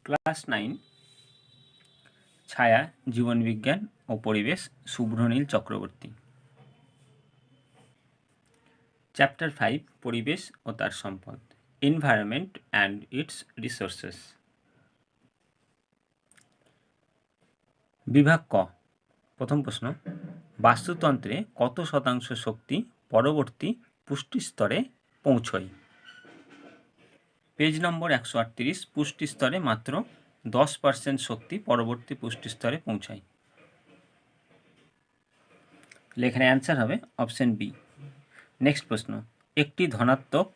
Class 9 ছায়া, জীবনবিজ্ঞান ও পরিবেশ, Subhranil Chakraborty. Chapter 5 পরিবেশ ও তার সম্পদ, এনভায়রনমেন্ট অ্যান্ড ইটস রিসোর্সেস। বিভাগ ক। প্রথম প্রশ্ন, বাস্তুতন্ত্রে কত শতাংশ শক্তি পরবর্তী পুষ্টিস্তরে পৌঁছয়? পেজ নম্বর 138। পুষ্টিস্তরে মাত্র 10% শক্তি পরবর্তী পুষ্টিস্তরে পৌঁছায়। এখানে অ্যান্সার হবে অপশন বি। নেক্সট প্রশ্ন, একটি ধনাত্মক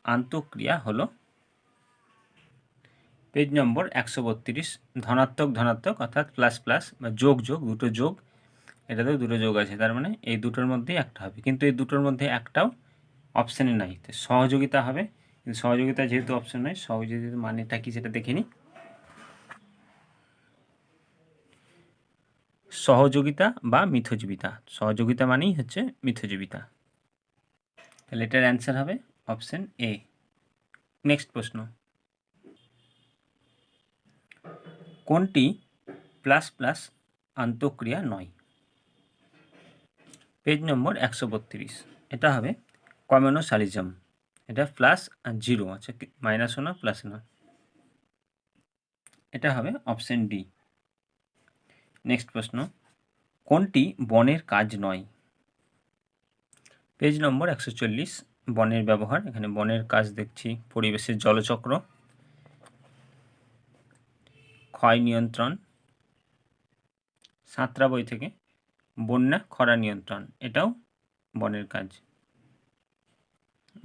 আন্তঃক্রিয়া হলো? পেজ নম্বর 132। ধনাত্মক অর্থাৎ প্লাস প্লাস বা যোগ দুটো যোগ, এটাতেও দুটো যোগ আছে, তার মানে এই দুটোর মধ্যেই একটা হবে, কিন্তু এই দুটোর মধ্যে একটাও অপশানে নাই। তো সহযোগিতা হবে, কিন্তু সহযোগিতা যেহেতু অপশন নয়, সহযোগিতা মানেটা কি সেটা দেখে নিই। সহযোগিতা বা মিথজীবিতা, সহযোগিতা মানেই হচ্ছে মিথজীবিতা, তাহলে এটার অ্যান্সার হবে অপশন এ। নেক্সট প্রশ্ন, কোনটি প্লাস প্লাস আন্তঃক্রিয়া নয়? পেজ নম্বর 132। এটা হবে কমিউনোসালিজম। এটা প্লাস আর জিরো, আচ্ছা মাইনাসও না প্লাসও না, এটা হবে অপশন ডি। নেক্সট প্রশ্ন, কোনটি বনের কাজ নয়? পেজ নম্বর 140। বনের ব্যবহার, এখানে বনের কাজ দেখছি পরিবেশের জলচক্র, ক্ষয় নিয়ন্ত্রণ, সাঁতরা বই থেকে বন্যা খরা নিয়ন্ত্রণ, এটাও বনের কাজ,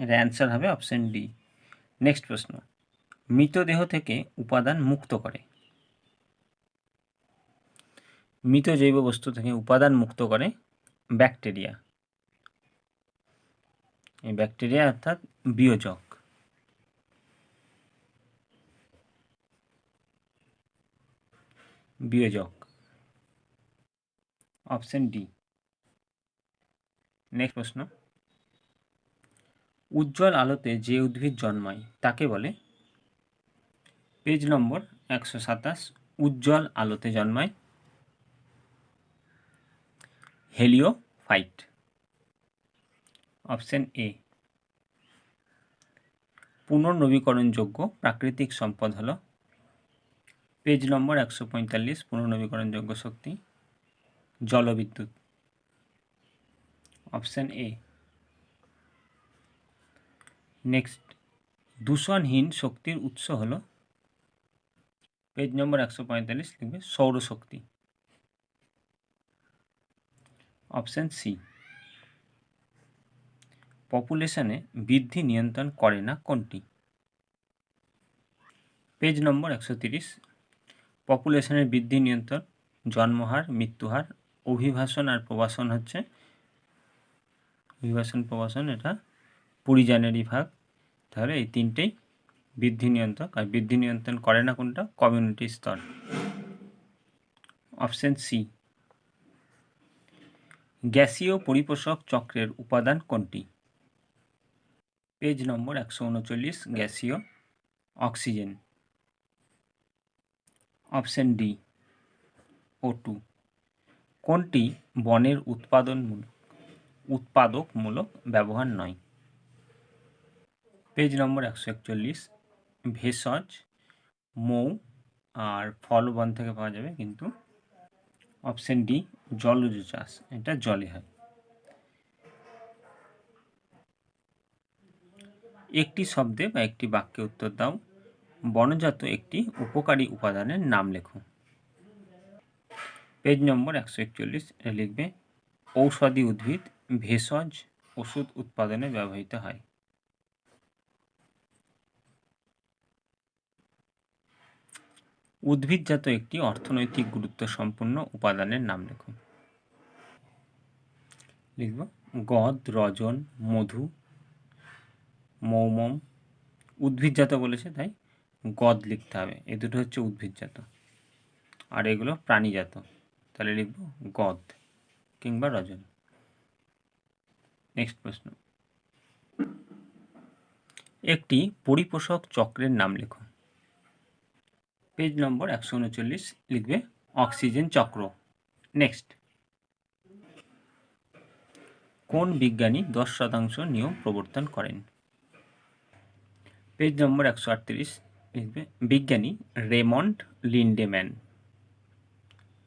এর অ্যান্সার হবে অপশন ডি। নেক্সট প্রশ্ন, মৃতদেহ থেকে উপাদান মুক্ত করে? মৃত জৈব বস্তু থেকে উপাদান মুক্ত করে ব্যাকটেরিয়া। এই ব্যাকটেরিয়া অর্থাৎ বিয়োজক। Option D. নেক্সট প্রশ্ন, উজ্জ্বল আলোতে যে উদ্ভিদ জন্মায় তাকে বলে? পেজ নম্বর 127। উজ্জ্বল আলোতে জন্মায় হেলিওফাইট, অপশন এ। পুনর্নবীকরণযোগ্য প্রাকৃতিক সম্পদ হলো? পেজ নম্বর 145। পুনর্নবীকরণযোগ্য শক্তি জলবিদ্যুৎ, অপশন এ। নেক্সট, দূষণহীন শক্তির উৎস হলো? পেজ নম্বর 145 লিখবে সৌরশক্তি, অপশন সি। পপুলেশনে বৃদ্ধি নিয়ন্ত্রণ করে না কোনটি? পেজ নম্বর 130। পপুলেশনের বৃদ্ধি নিয়ন্ত্রণ জন্মহার, মৃত্যুহার, অভিবাসন আর প্রবাসন হচ্ছে অভিবাসন প্রবাসন, এটা পরিযানেরই ভাগ। তাহলে এই তিনটেই বৃদ্ধি নিয়ন্ত্রক, আর বৃদ্ধি নিয়ন্ত্রণ করে না কোনটা? কমিউনিটি স্তর, অপশন সি। গ্যাসীয় পরিপোষক চক্রের উপাদান কোনটি? পেজ নম্বর 139। গ্যাসীয় অক্সিজেন, অপশন ডি O2। কোনটি বনের উৎপাদকমূলক ব্যবহার নয়? পেজ নম্বর 141। ভেষজ, মৌ আর ফল বন থেকে পাওয়া যাবে, কিন্তু অপশন ডি জলজ চাষ, এটা জলে হয়। একটি শব্দে বা একটি বাক্যে উত্তর দাও, বনজাত একটি উপকারী উপাদানের নাম লেখো। পেজ নম্বর 141 লিখবে ঔষধি উদ্ভিদ, ভেষজ ওষুধ উৎপাদনে ব্যবহৃত হয়। উদ্ভিদজাত একটি অর্থনৈতিক গুরুত্ব সম্পন্ন উপাদানের নাম লেখো। লিখব গদ, রজন, মধু, মৌমম। উদ্ভিদজাত বলেছে তাই গদ লিখতে হবে, এ দুটো হচ্ছে উদ্ভিদজাত, আর এগুলো প্রাণীজাত, তাহলে লিখব গদ কিংবা রজন। নেক্সট প্রশ্ন, একটি পরিপোষক চক্রের নাম লেখো। পেজ নম্বর 139 লিখবে অক্সিজেন চক্র। নেক্সট, কোন বিজ্ঞানী 10% নিয়ম প্রবর্তন করেন? পেজ নম্বর 138 লিখবে বিজ্ঞানী রেমন্ড লিন্ডেম্যান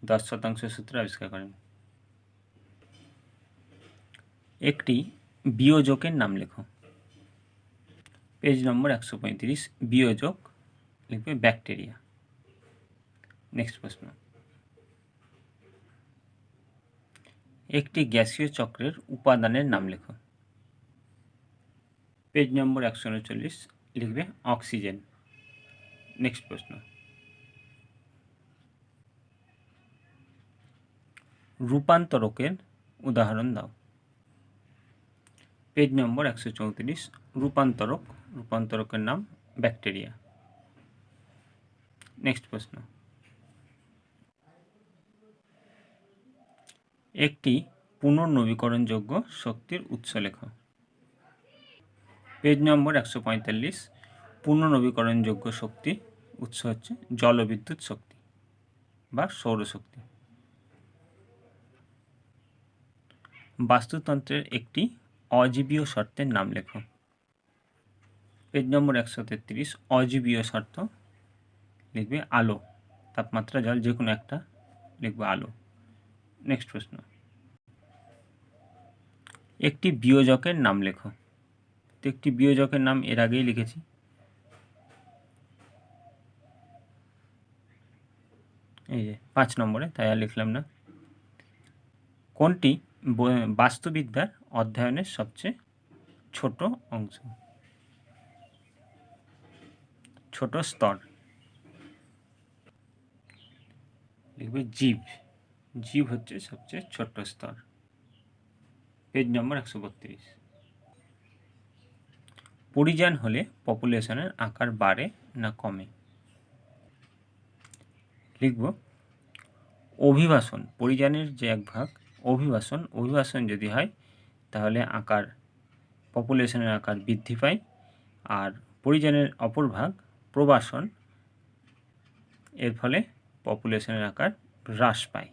10% সূত্র আবিষ্কার করেন। একটি বিয়োজকের নাম লেখো। পেজ নম্বর 135 বিয়োজক লিখবে ব্যাকটেরিয়া। নেক্সট প্রশ্ন, একটি গ্যাসীয় চক্রের উপাদানের নাম লেখো। পেজ নম্বর 139 লিখবে অক্সিজেন। নেক্সট প্রশ্ন, রূপান্তরকের উদাহরণ দাও। পেজ নম্বর 134 রূপান্তরকের নাম ব্যাকটেরিয়া। নেক্সট প্রশ্ন, একটি পুনর্নবীকরণযোগ্য শক্তির উৎস লেখো। পেজ নম্বর 145 পুনর্নবীকরণযোগ্য শক্তি উৎস হচ্ছে জলবিদ্যুৎ শক্তি বা সৌরশক্তি। বাস্তুতন্ত্রের একটি অজীবীয় শর্তের নাম লেখো। পেজ নম্বর 133 অজীবীয় শর্ত লিখবে আলো, তাপমাত্রা, জল, যে কোনো একটা লিখবে আলো। নেক্সট প্রশ্ন, একটি বিয়োজকের নাম লেখো। তো একটি বিয়োজকের নাম এর আগেই লিখেছি, এই যে 5 নম্বরে, তাই আর লিখলাম না। কোনটি বাস্তুবিদ্যার অধ্যয়নের সবচেয়ে ছোট অংশ, ছোট স্তর? লিখবে জীব। জীব হচ্ছে সবচেয়ে ছোট স্তর। পেজ নম্বর 132 পরিযান হলে পপুলেশনের আকার বাড়ে না কমে? লিখব অভিবাসন, পরিযানের যে এক ভাগ অভিবাসন যদি হয় তাহলে আকার, পপুলেশনের আকার বৃদ্ধি পায়। আর পরিযানের অপর ভাগ প্রবাসন, এর ফলে পপুলেশনের আকার হ্রাস পায়।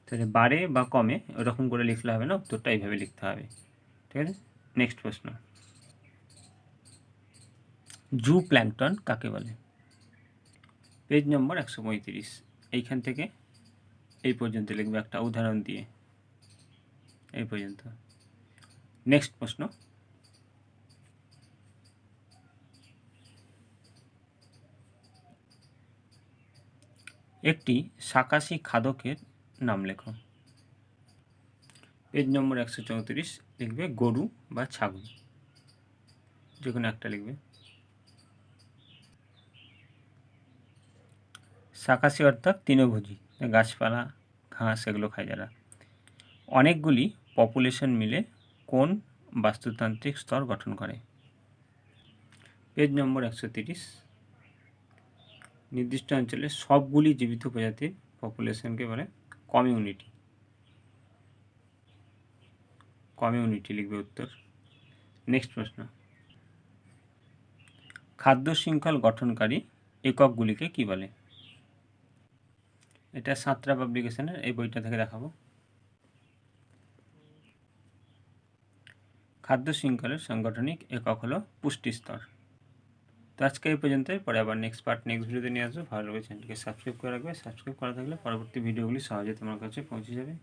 তাহলে বাড়ে বা কমে ওরকম করে লিখলে হবে না, উত্তরটা এইভাবে লিখতে হবে। ঠিক আছে, নেক্সট প্রশ্ন, জু প্ল্যাঙ্কটন কাকে বলে? পেজ নম্বর 135 এইখান থেকে এই পর্যন্ত লিখবে একটা উদাহরণ দিয়ে, এই পর্যন্ত। নেক্সট প্রশ্ন, একটি শাকাশী খাদকের নাম লেখো। পেজ নম্বর 134 লিখবে গরু বা ছাগল, যে কোনো একটা লিখবে। শাকাশী অর্থাৎ তৃণভোজী, গাছপালা, ঘাস এগুলো খায় যারা। অনেকগুলি পপুলেশন মিলে কোন বাস্তুতান্ত্রিক স্তর গঠন করে? পেজ নম্বর 130 নির্দিষ্ট অঞ্চলে সবগুলি জীবিত প্রজাতির পপুলেশনকে বলে কমিউনিটি লিখবে উত্তর। নেক্সট প্রশ্ন, খাদ্য শৃঙ্খল গঠনকারী এককগুলিকে কি বলে? এটা সাঁতরা পাবলিকেশনের এই বইটা থেকে দেখাবো। খাদ্য শৃঙ্খলের সাংগঠনিক একক হলো পুষ্টি স্তর। তো আজকে এই পর্যন্তই, পরে আবার নেক্সট ভিডিওতে নিয়ে আসবো। ভালো লাগবে চ্যানেলটিকে সাবস্ক্রাইব করে রাখবে। সাবস্ক্রাইব করা থাকলে পরবর্তী ভিডিওগুলি সহজে তোমার কাছে পৌঁছে যাবে।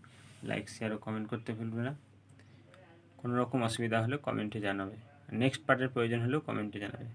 লাইক, শেয়ার ও কমেন্ট করতে ভুলবে না। কোনো রকম অসুবিধা হলে কমেন্টে জানাবে। নেক্সট পার্টের প্রয়োজন হলেও কমেন্টে জানাবে।